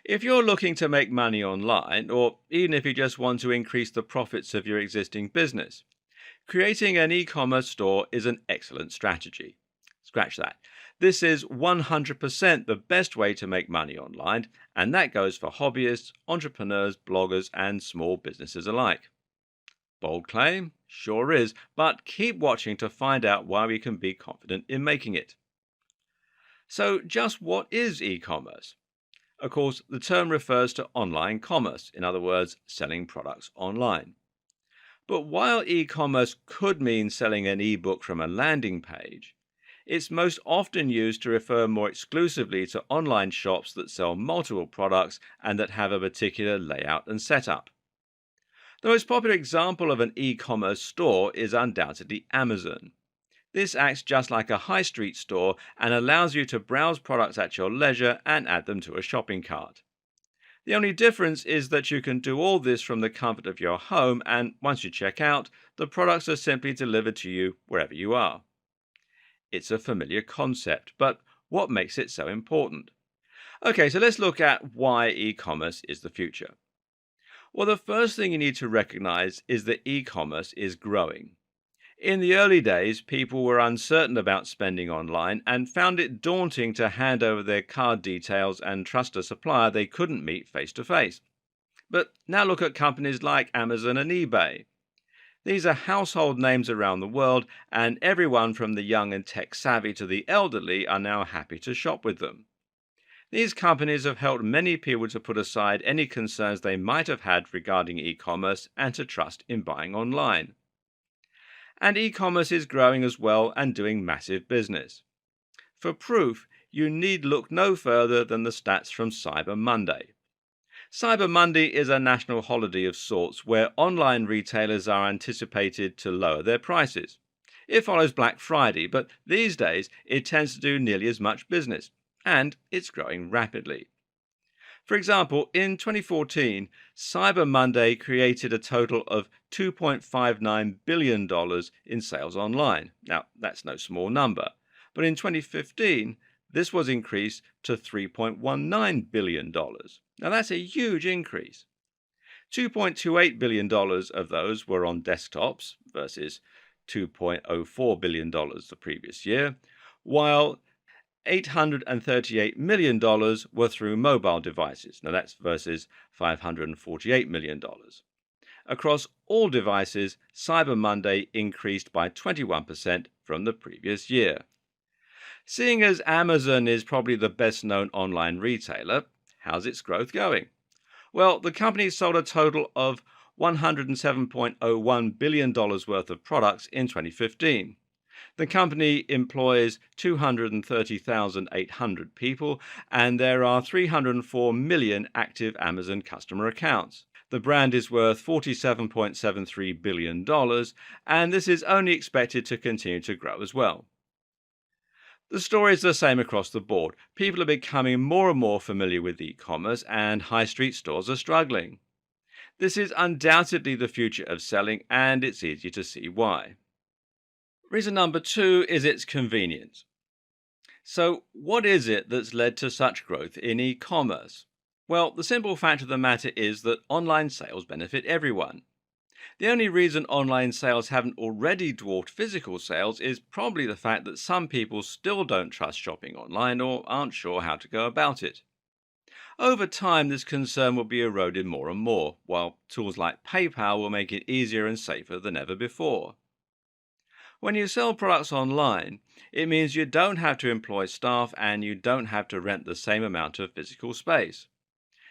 If you're looking to make money online, or even if you just want to increase the profits of your existing business, creating an e commerce store is an excellent strategy. Scratch that. This is 100% the best way to make money online, and that goes for hobbyists, entrepreneurs, bloggers, and small businesses alike. Bold claim? Sure is, but keep watching to find out why we can be confident in making it. So, just what is e commerce? Of course, the term refers to online commerce, in other words, selling products online. But while e commerce could mean selling an ebook from a landing page, it's most often used to refer more exclusively to online shops that sell multiple products and that have a particular layout and setup. The most popular example of an e commerce store is undoubtedly Amazon. This acts just like a high street store and allows you to browse products at your leisure and add them to a shopping cart. The only difference is that you can do all this from the comfort of your home, and once you check out, the products are simply delivered to you wherever you are. It's a familiar concept, but what makes it so important? Okay, so let's look at why e commerce is the future. Well, the first thing you need to recognize is that e commerce is growing. In the early days, people were uncertain about spending online and found it daunting to hand over their card details and trust a supplier they couldn't meet face to face. But now look at companies like Amazon and eBay. These are household names around the world, and everyone from the young and tech savvy to the elderly are now happy to shop with them. These companies have helped many people to put aside any concerns they might have had regarding e commerce and to trust in buying online. And e commerce is growing as well and doing massive business. For proof, you need look no further than the stats from Cyber Monday. Cyber Monday is a national holiday of sorts where online retailers are anticipated to lower their prices. It follows Black Friday, but these days it tends to do nearly as much business, and it's growing rapidly. For example, in 2014, Cyber Monday created a total of $2.59 billion in sales online. Now, that's no small number. But in 2015, this was increased to $3.19 billion. Now, that's a huge increase. $2.28 billion of those were on desktops versus $2.04 billion the previous year, while $838 million were through mobile devices. Now that's versus $548 million. Across all devices, Cyber Monday increased by 21% from the previous year. Seeing as Amazon is probably the best known online retailer, how's its growth going? Well, the company sold a total of $107.01 billion worth of products in 2015. The company employs 230,800 people, and there are 304 million active Amazon customer accounts. The brand is worth $47.73 billion, and this is only expected to continue to grow as well. The story is the same across the board. People are becoming more and more familiar with e-commerce, and high street stores are struggling. This is undoubtedly the future of selling, and it's easy to see why. Reason number two is its convenience. So, what is it that's led to such growth in e commerce? Well, the simple fact of the matter is that online sales benefit everyone. The only reason online sales haven't already dwarfed physical sales is probably the fact that some people still don't trust shopping online or aren't sure how to go about it. Over time, this concern will be eroded more and more, while tools like PayPal will make it easier and safer than ever before. When you sell products online, it means you don't have to employ staff and you don't have to rent the same amount of physical space.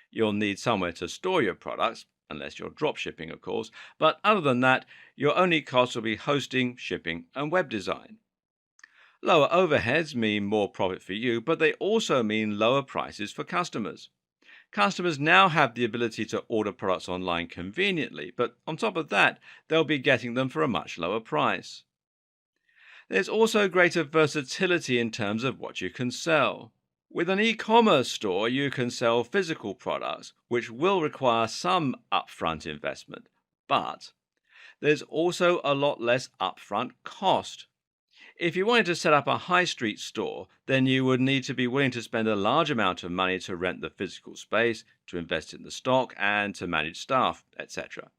You'll need somewhere to store your products, unless you're drop shipping, of course, but other than that, your only costs will be hosting, shipping, and web design. Lower overheads mean more profit for you, but they also mean lower prices for customers. Customers now have the ability to order products online conveniently, but on top of that, they'll be getting them for a much lower price. There's also greater versatility in terms of what you can sell. With an e-commerce store, you can sell physical products, which will require some upfront investment, but there's also a lot less upfront cost. If you wanted to set up a high street store, then you would need to be willing to spend a large amount of money to rent the physical space, to invest in the stock, and to manage staff, etc.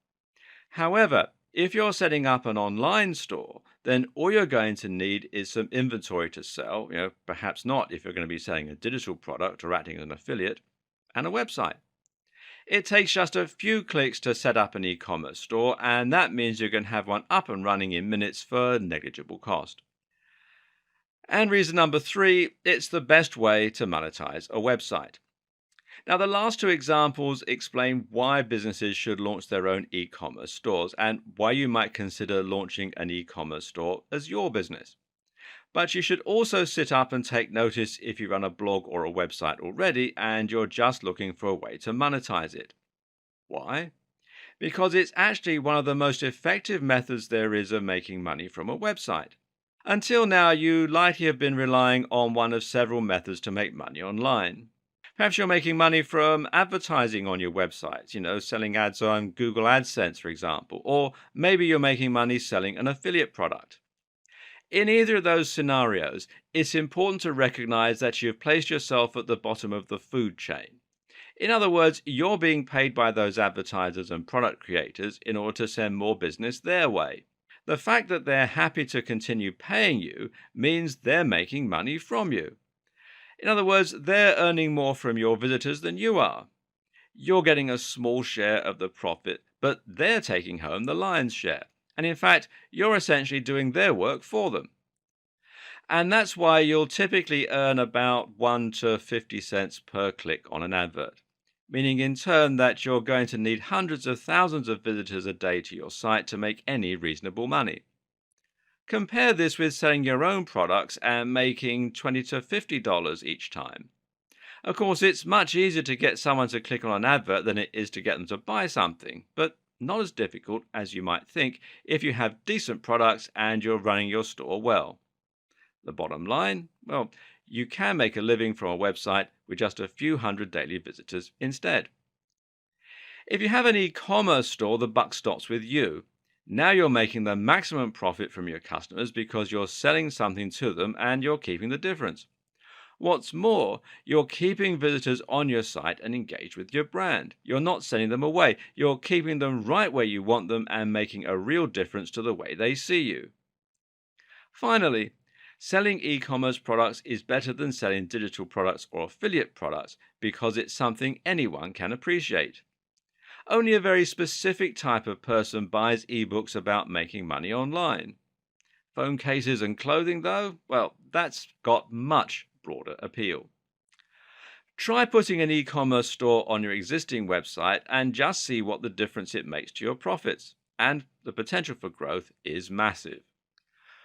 However, if you're setting up an online store, then all you're going to need is some inventory to sell, perhaps not if you're going to be selling a digital product or acting as an affiliate, and a website. It takes just a few clicks to set up an e-commerce store, and that means you can have one up and running in minutes for negligible cost. And reason number three, it's the best way to monetize a website. Now, the last two examples explain why businesses should launch their own e commerce stores and why you might consider launching an e commerce store as your business. But you should also sit up and take notice if you run a blog or a website already and you're just looking for a way to monetize it. Why? Because it's actually one of the most effective methods there is of making money from a website. Until now, you likely have been relying on one of several methods to make money online. Perhaps you're making money from advertising on your website, selling ads on Google AdSense, for example, or maybe you're making money selling an affiliate product. In either of those scenarios, it's important to recognize that you've placed yourself at the bottom of the food chain. In other words, you're being paid by those advertisers and product creators in order to send more business their way. The fact that they're happy to continue paying you means they're making money from you. In other words, they're earning more from your visitors than you are. You're getting a small share of the profit, but they're taking home the lion's share. And in fact, you're essentially doing their work for them. And that's why you'll typically earn about 1 to 50 cents per click on an advert, meaning in turn that you're going to need hundreds of thousands of visitors a day to your site to make any reasonable money. Compare this with selling your own products and making $20 to $50 each time. Of course, it's much easier to get someone to click on an advert than it is to get them to buy something, but not as difficult as you might think if you have decent products and you're running your store well. The bottom line? Well, you can make a living from a website with just a few hundred daily visitors instead. If you have an e-commerce store, the buck stops with you. Now you're making the maximum profit from your customers because you're selling something to them and you're keeping the difference. What's more, you're keeping visitors on your site and engaged with your brand. You're not sending them away. You're keeping them right where you want them and making a real difference to the way they see you. Finally, selling e-commerce products is better than selling digital products or affiliate products because it's something anyone can appreciate. Only a very specific type of person buys ebooks about making money online. Phone cases and clothing, though, well, that's got much broader appeal. Try putting an e-commerce store on your existing website and just see what the difference it makes to your profits. And the potential for growth is massive.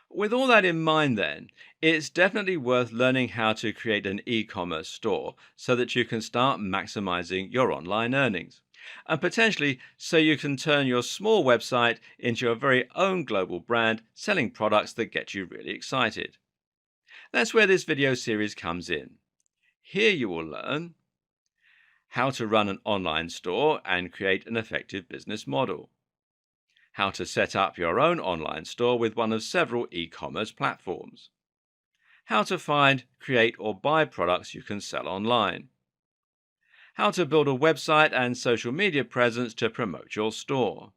With all that in mind, then, it's definitely worth learning how to create an e-commerce store so that you can start maximizing your online earnings. And potentially so you can turn your small website into your very own global brand selling products that get you really excited. That's where this video series comes in. Here you will learn how to run an online store and create an effective business model, how to set up your own online store with one of several e-commerce platforms, how to find, create, or buy products you can sell online, how to build a website and social media presence to promote your store,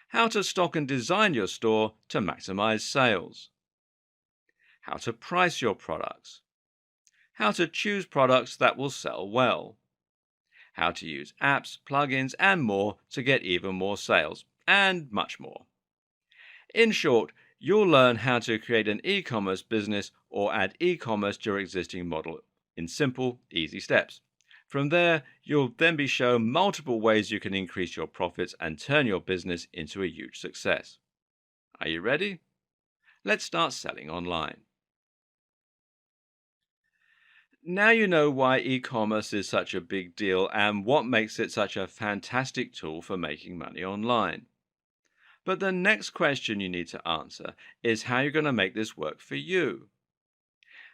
how to stock and design your store to maximize sales, how to price your products, how to choose products that will sell well, how to use apps, plugins, and more to get even more sales, and much more. In short, you'll learn how to create an e-commerce business or add e-commerce to your existing model in simple, easy steps. From there, you'll then be shown multiple ways you can increase your profits and turn your business into a huge success. Are you ready? Let's start selling online. Now you know why e-commerce is such a big deal and what makes it such a fantastic tool for making money online. But the next question you need to answer is how you're going to make this work for you.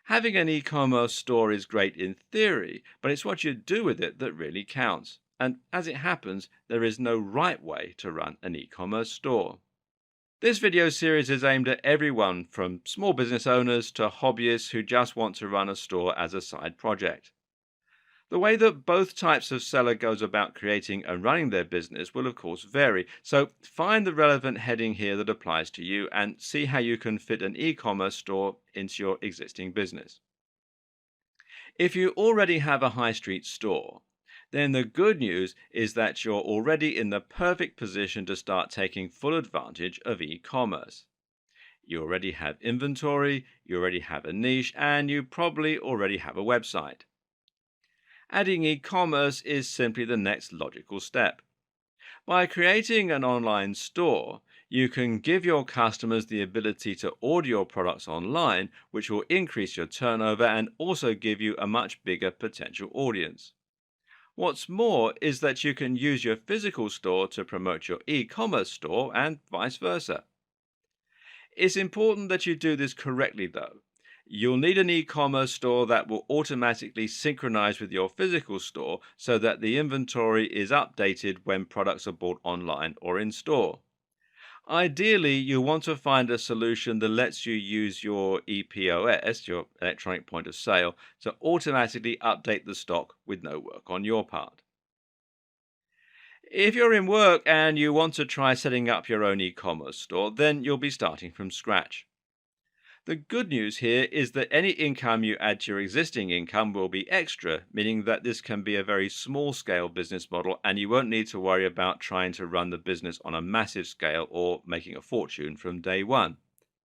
Having an e-commerce store is great in theory, but it's what you do with it that really counts. And as it happens, there is no right way to run an e-commerce store. This video series is aimed at everyone from small business owners to hobbyists who just want to run a store as a side project. The way that both types of seller goes about creating and running their business will of course vary. So find the relevant heading here that applies to you and see how you can fit an e-commerce store into your existing business. If you already have a high street store, then the good news is that you're already in the perfect position to start taking full advantage of e-commerce. You already have inventory, you already have a niche, and you probably already have a website. Adding e-commerce is simply the next logical step. By creating an online store, you can give your customers the ability to order your products online, which will increase your turnover and also give you a much bigger potential audience. What's more is that you can use your physical store to promote your e-commerce store and vice versa. It's important that you do this correctly though. You'll need an e-commerce store that will automatically synchronize with your physical store so that the inventory is updated when products are bought online or in store. Ideally, you want to find a solution that lets you use your EPOS, your electronic point of sale, to automatically update the stock with no work on your part. If you're in work and you want to try setting up your own e-commerce store, then you'll be starting from scratch. The good news here is that any income you add to your existing income will be extra, meaning that this can be a very small scale business model and you won't need to worry about trying to run the business on a massive scale or making a fortune from day one.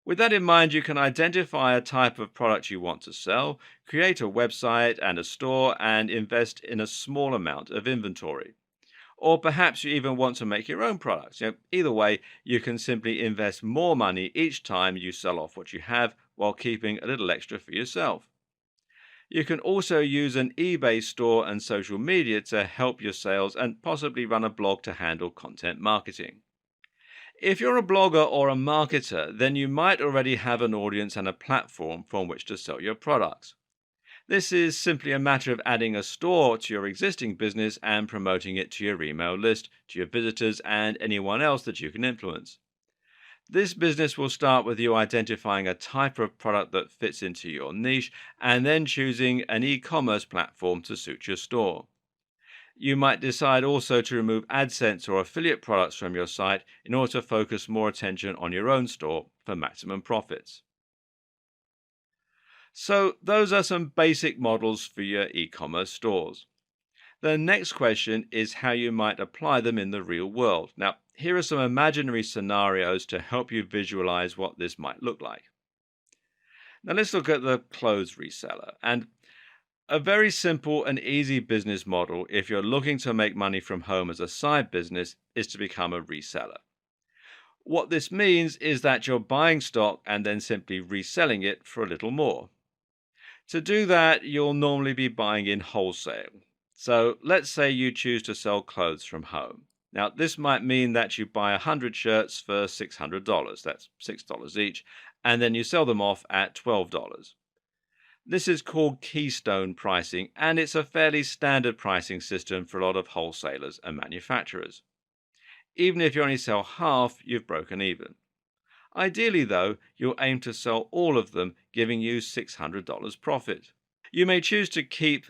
With that in mind, you can identify a type of product you want to sell, create a website and a store, and invest in a small amount of inventory. Or perhaps you even want to make your own products. Either way, you can simply invest more money each time you sell off what you have while keeping a little extra for yourself. You can also use an eBay store and social media to help your sales and possibly run a blog to handle content marketing. If you're a blogger or a marketer, then you might already have an audience and a platform from which to sell your products. This is simply a matter of adding a store to your existing business and promoting it to your email list, to your visitors, and anyone else that you can influence. This business will start with you identifying a type of product that fits into your niche and then choosing an e-commerce platform to suit your store. You might decide also to remove AdSense or affiliate products from your site in order to focus more attention on your own store for maximum profits. So those are some basic models for your e-commerce stores. The next question is how you might apply them in the real world. Now, here are some imaginary scenarios to help you visualize what this might look like. Now, let's look at the clothes reseller. And a very simple and easy business model, if you're looking to make money from home as a side business, is to become a reseller. What this means is that you're buying stock and then simply reselling it for a little more. To do that, you'll normally be buying in wholesale. So let's say you choose to sell clothes from home. Now, this might mean that you buy 100 shirts for $600, that's $6 each, and then you sell them off at $12. This is called keystone pricing, and it's a fairly standard pricing system for a lot of wholesalers and manufacturers. Even if you only sell half, you've broken even. Ideally, though, you'll aim to sell all of them, giving you $600 profit. You may choose to keep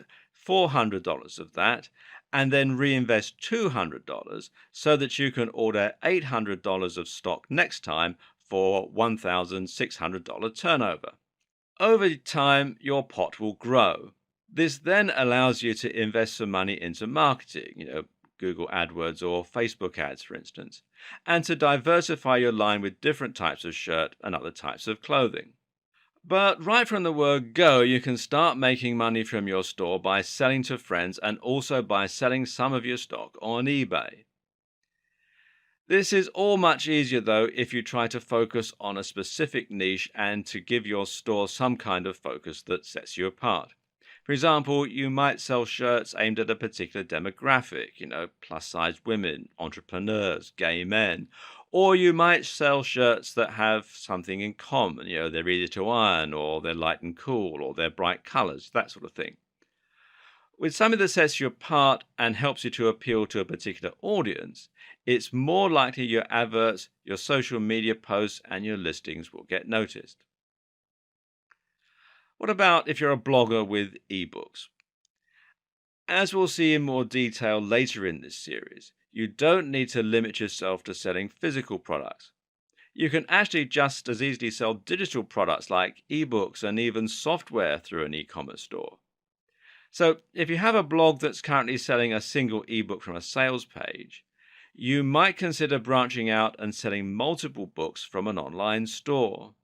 $400 of that and then reinvest $200 so that you can order $800 of stock next time for $1,600 turnover. Over time, your pot will grow. This then allows you to invest some money into marketing, Google AdWords or Facebook ads, for instance, and to diversify your line with different types of shirt and other types of clothing. But right from the word go, you can start making money from your store by selling to friends and also by selling some of your stock on eBay. This is all much easier though if you try to focus on a specific niche and to give your store some kind of focus that sets you apart. For example, you might sell shirts aimed at a particular demographic, plus size women, entrepreneurs, gay men. Or you might sell shirts that have something in common, they're easy to iron, or they're light and cool, or they're bright colors, that sort of thing. With something that sets you apart and helps you to appeal to a particular audience, it's more likely your adverts, your social media posts, and your listings will get noticed. What about if you're a blogger with ebooks? As we'll see in more detail later in this series, you don't need to limit yourself to selling physical products. You can actually just as easily sell digital products like ebooks and even software through an e commerce store. So, if you have a blog that's currently selling a single ebook from a sales page, you might consider branching out and selling multiple books from an online store.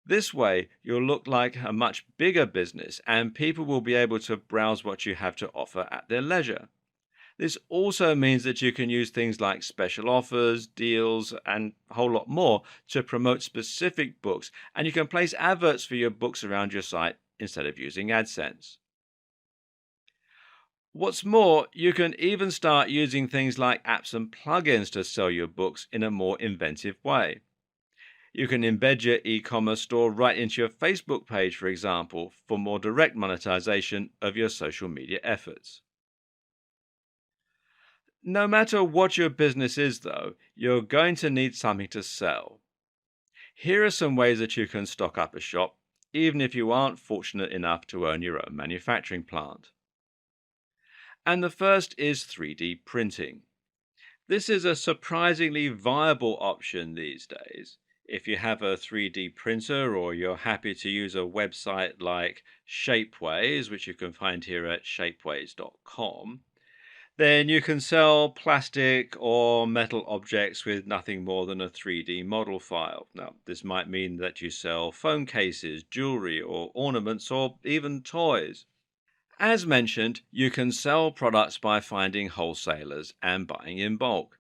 This way, you'll look like a much bigger business and people will be able to browse what you have to offer at their leisure. This also means that you can use things like special offers, deals, and a whole lot more to promote specific books, and you can place adverts for your books around your site instead of using AdSense. What's more, you can even start using things like apps and plugins to sell your books in a more inventive way. You can embed your e commerce store right into your Facebook page, for example, for more direct monetization of your social media efforts. No matter what your business is, though, you're going to need something to sell. Here are some ways that you can stock up a shop, even if you aren't fortunate enough to own your own manufacturing plant. And the first is 3D printing. This is a surprisingly viable option these days. If you have a 3D printer or you're happy to use a website like Shapeways, which you can find here at shapeways.com, then you can sell plastic or metal objects with nothing more than a 3D model file. Now, this might mean that you sell phone cases, jewelry, or ornaments, or even toys. As mentioned, you can sell products by finding wholesalers and buying in bulk.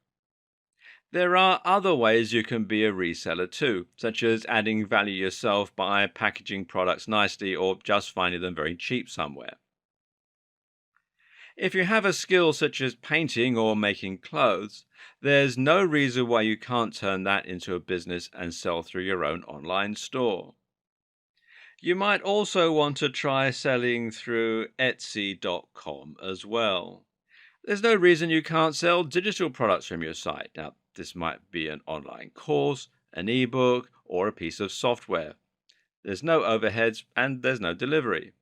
There are other ways you can be a reseller too, such as adding value yourself by packaging products nicely or just finding them very cheap somewhere. If you have a skill such as painting or making clothes, there's no reason why you can't turn that into a business and sell through your own online store. You might also want to try selling through Etsy.com as well. There's no reason you can't sell digital products from your site. Now, this might be an online course, an ebook, or a piece of software. There's no overheads and there's no delivery.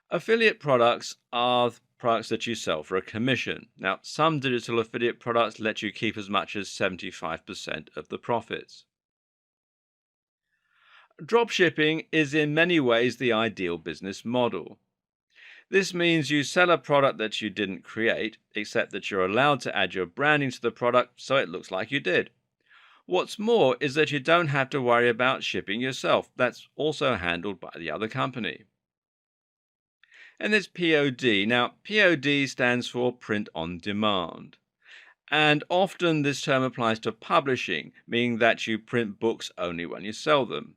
Affiliate products are products that you sell for a commission. Now, some digital affiliate products let you keep as much as 75% of the profits. Dropshipping is in many ways the ideal business model. This means you sell a product that you didn't create, except that you're allowed to add your branding to the product so it looks like you did. What's more is that you don't have to worry about shipping yourself. That's also handled by the other company. And there's POD. Now, POD stands for print on demand. And often this term applies to publishing, meaning that you print books only when you sell them.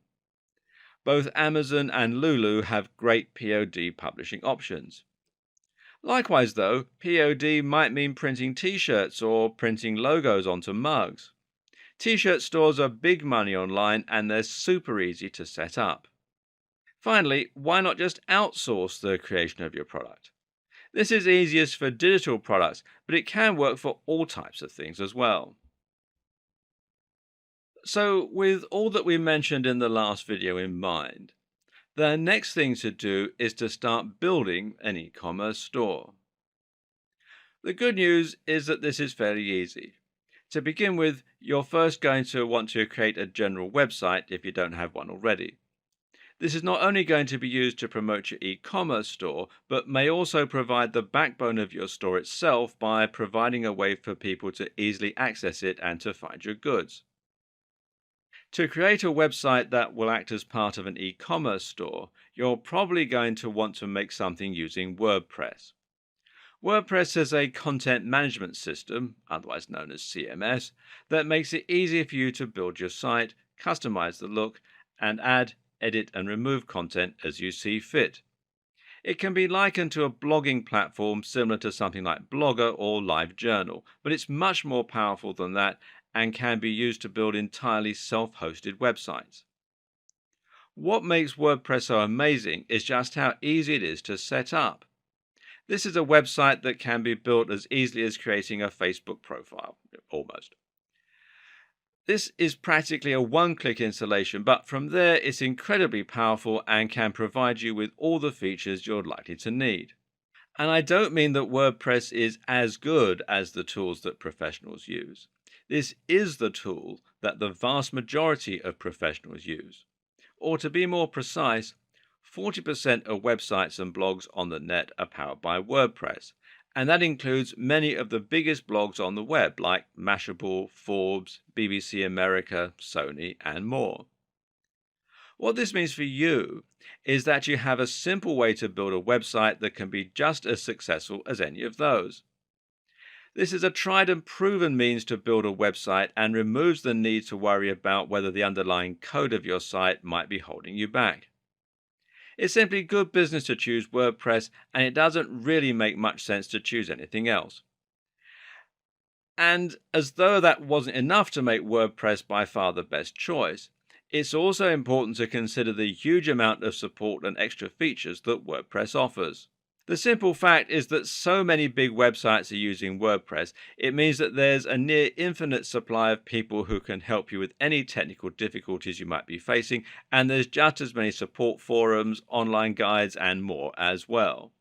Both Amazon and Lulu have great POD publishing options. Likewise, though, POD might mean printing t shirts or printing logos onto mugs. T shirt stores are big money online and they're super easy to set up. Finally, why not just outsource the creation of your product? This is easiest for digital products, but it can work for all types of things as well. So, with all that we mentioned in the last video in mind, the next thing to do is to start building an e commerce store. The good news is that this is fairly easy. To begin with, you're first going to want to create a general website if you don't have one already. This is not only going to be used to promote your e-commerce store, but may also provide the backbone of your store itself by providing a way for people to easily access it and to find your goods. To create a website that will act as part of an e-commerce store, you're probably going to want to make something using WordPress. WordPress is a content management system, otherwise known as CMS, that makes it easier for you to build your site, customize the look, and add, edit, and remove content as you see fit. It can be likened to a blogging platform similar to something like Blogger or LiveJournal, but it's much more powerful than that and can be used to build entirely self-hosted websites. What makes WordPress so amazing is just how easy it is to set up. This is a website that can be built as easily as creating a Facebook profile, almost. This is practically a one click installation, but from there it's incredibly powerful and can provide you with all the features you're likely to need. And I don't mean that WordPress is as good as the tools that professionals use. This is the tool that the vast majority of professionals use. Or to be more precise, 40% of websites and blogs on the net are powered by WordPress. And that includes many of the biggest blogs on the web, like Mashable, Forbes, BBC America, Sony, and more. What this means for you is that you have a simple way to build a website that can be just as successful as any of those. This is a tried and proven means to build a website and removes the need to worry about whether the underlying code of your site might be holding you back. It's simply good business to choose WordPress, and it doesn't really make much sense to choose anything else. And as though that wasn't enough to make WordPress by far the best choice, it's also important to consider the huge amount of support and extra features that WordPress offers. The simple fact is that so many big websites are using WordPress, it means that there's a near infinite supply of people who can help you with any technical difficulties you might be facing, and there's just as many support forums, online guides, and more as well.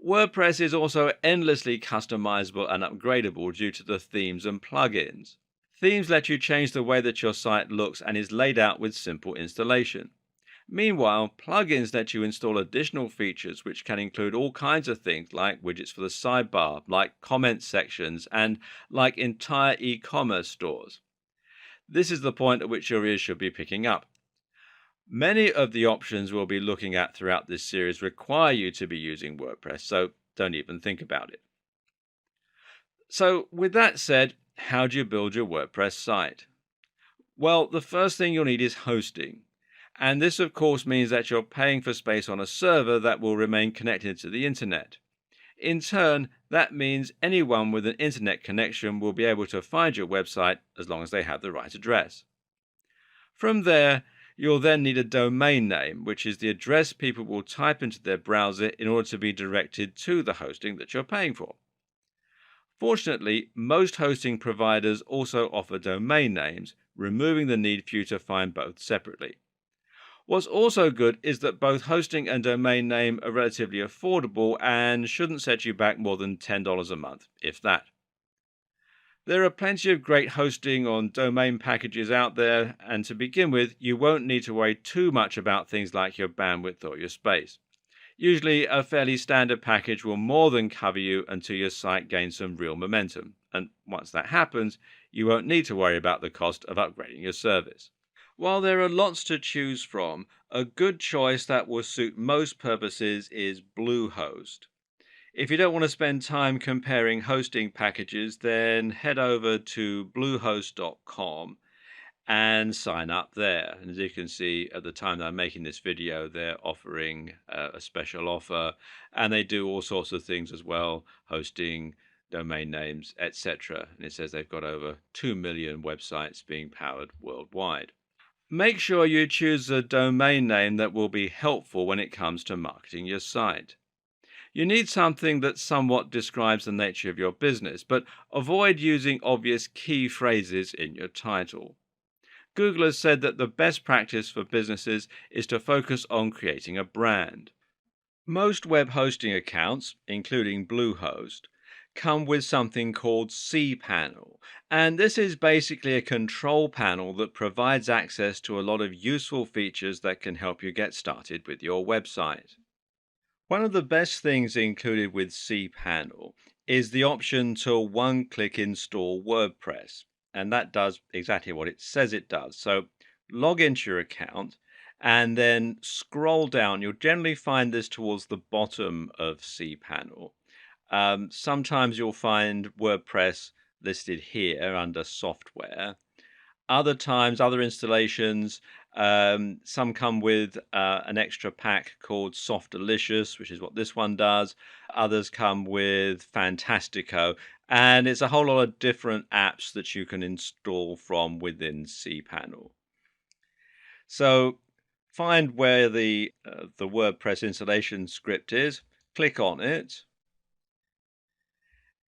WordPress is also endlessly customizable and upgradable due to the themes and plugins. Themes let you change the way that your site looks and is laid out with simple installation. Meanwhile, plugins let you install additional features which can include all kinds of things like widgets for the sidebar, like comment sections, and like entire e-commerce stores. This is the point at which your ears should be picking up. Many of the options we'll be looking at throughout this series require you to be using WordPress, so don't even think about it. So, with that said, how do you build your WordPress site? Well, the first thing you'll need is hosting. And this, of course, means that you're paying for space on a server that will remain connected to the internet. In turn, that means anyone with an internet connection will be able to find your website as long as they have the right address. From there, you'll then need a domain name, which is the address people will type into their browser in order to be directed to the hosting that you're paying for. Fortunately, most hosting providers also offer domain names, removing the need for you to find both separately. What's also good is that both hosting and domain name are relatively affordable and shouldn't set you back more than $10 a month, if that. There are plenty of great hosting on domain packages out there, and to begin with, you won't need to worry too much about things like your bandwidth or your space. Usually, a fairly standard package will more than cover you until your site gains some real momentum, and once that happens, you won't need to worry about the cost of upgrading your service. While there are lots to choose from, a good choice that will suit most purposes is Bluehost. If you don't want to spend time comparing hosting packages, then head over to bluehost.com and sign up there. And as you can see, at the time that I'm making this video, they're offering a special offer, and they do all sorts of things as well, hosting, domain names, etc. And it says they've got over 2 million websites being powered worldwide. Make sure you choose a domain name that will be helpful when it comes to marketing your site. You need something that somewhat describes the nature of your business, but avoid using obvious key phrases in your title. Google has said that the best practice for businesses is to focus on creating a brand. Most web hosting accounts, including Bluehost, come with something called cPanel, and this is basically a control panel that provides access to a lot of useful features that can help you get started with your website. One of the best things included with cPanel is the option to one-click install WordPress, and that does exactly what it says it does. So log into your account and then scroll down. You'll generally find this towards the bottom of cPanel. Sometimes you'll find WordPress listed here under software. Other times, other installations, some come with an extra pack called Soft Delicious, which is what this one does. Others come with Fantastico, and it's a whole lot of different apps that you can install from within cPanel. So find where the WordPress installation script is, click on it,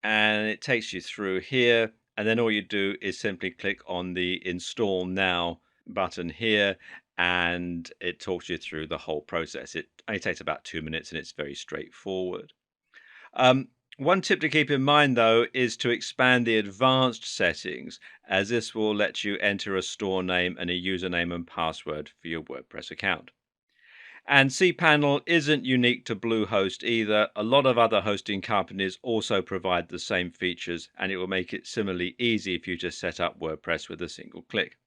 and it takes you through here. And then all you do is simply click on the Install Now button here, and it talks you through the whole process. It only takes about 2 minutes, and it's very straightforward. Um, One tip to keep in mind, though, is to expand the advanced settings, as this will let you enter a store name and a username and password for your WordPress account. And cPanel isn't unique to Bluehost either. A lot of other hosting companies also provide the same features, and it will make it similarly easy for you to set up WordPress with a single click.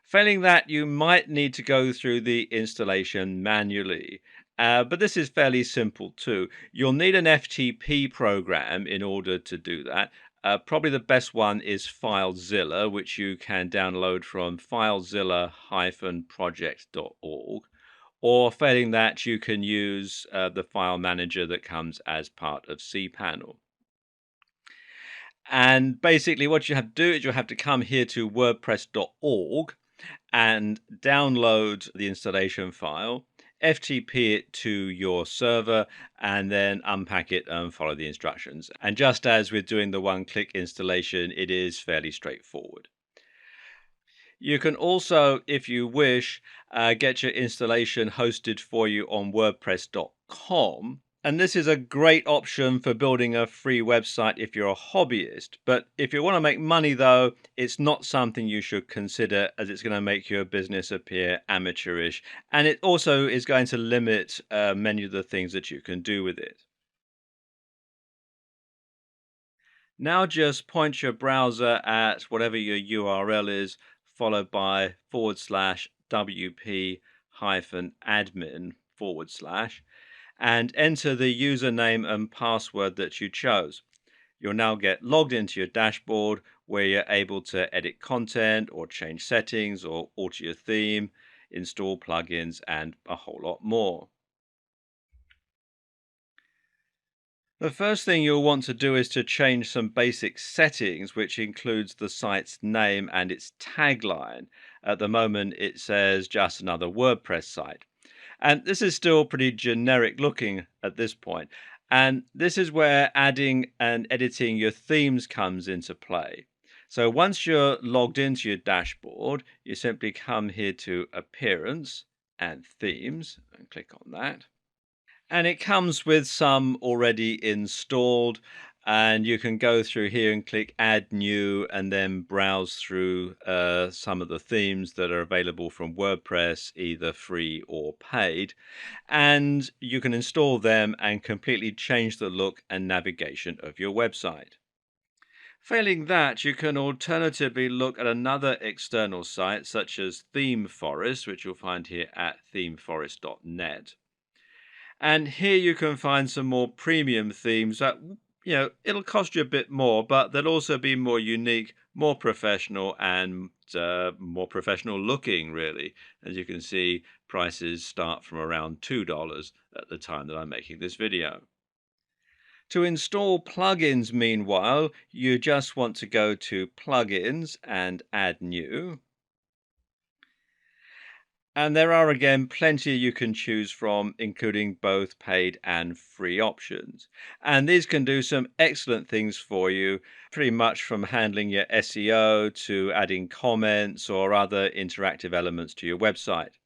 Failing that, you might need to go through the installation manually. But this is fairly simple too. You'll need an FTP program in order to do that. Probably the best one is FileZilla, which you can download from filezilla-project.org. Or failing that, you can use the file manager that comes as part of cPanel. And basically, what you have to do is you have to come here to wordpress.org and download the installation file, FTP it to your server, and then unpack it and follow the instructions. And just as with doing the one-click installation, it is fairly straightforward. You can also, if you wish, get your installation hosted for you on WordPress.com. And this is a great option for building a free website if you're a hobbyist. But if you want to make money, though, it's not something you should consider, as it's going to make your business appear amateurish. And it also is going to limit many of the things that you can do with it. Now just point your browser at whatever your URL is, followed by /wp -admin/, and enter the username and password that you chose. You'll now get logged into your dashboard where you're able to edit content or change settings or alter your theme, install plugins, and a whole lot more. The first thing you'll want to do is to change some basic settings, which includes the site's name and its tagline. At the moment, it says just another WordPress site. And this is still pretty generic looking at this point. And this is where adding and editing your themes comes into play. So once you're logged into your dashboard, you simply come here to Appearance and Themes and click on that. And it comes with some already installed, and you can go through here and click Add New and then browse through some of the themes that are available from WordPress, either free or paid. And you can install them and completely change the look and navigation of your website. Failing that, you can alternatively look at another external site such as ThemeForest, which you'll find here at themeforest.net. And here you can find some more premium themes that, it'll cost you a bit more, but they'll also be more unique, more professional, and more professional looking, really. As you can see, prices start from around $2 at the time that I'm making this video. To install plugins, meanwhile, you just want to go to Plugins and Add New. And there are again plenty you can choose from, including both paid and free options. And these can do some excellent things for you, pretty much from handling your SEO to adding comments or other interactive elements to your website.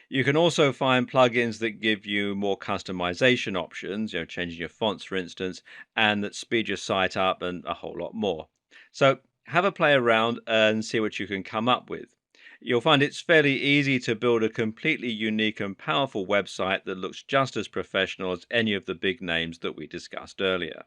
You can also find plugins that give you more customization options, changing your fonts, for instance, and that speed your site up and a whole lot more. So have a play around and see what you can come up with. You'll find it's fairly easy to build a completely unique and powerful website that looks just as professional as any of the big names that we discussed earlier.